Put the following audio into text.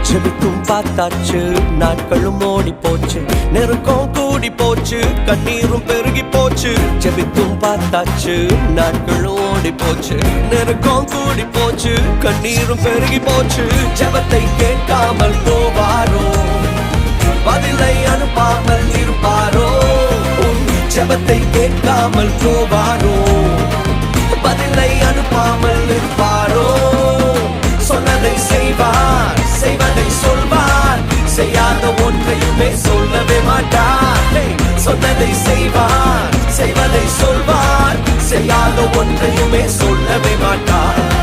ஜெபித்தும் பார்த்தாச்சு, நாட்களும் ஓடி போச்சு, நெருக்கம் கூடி போச்சு, கண்ணீரும் பெருகி போச்சு. ஜெபித்தும் பார்த்தாச்சு, நாட்களும் ஓடி போச்சு, நெருக்கம் கூடி போச்சு, கண்ணீரும் பெருகி போச்சு. ஜெபத்தை கேட்காமல் போவாரோ, பதிலை அனுப்பாமல் இருப்பாரோ? ஜெபத்தை கேட்காமல் போவாரோ, பதிலை அனுப்பாமல் இருப்பாரோ? சொன்னதை செய்வார், செய்வதை சொல்வார், செய்யாத ஒன்றையுமே சொல்லவே மாட்டார். சொன்னதை செய்வார், செய்வதை சொல்வார், செய்யாத ஒன்றையுமே சொல்லவே மாட்டார்.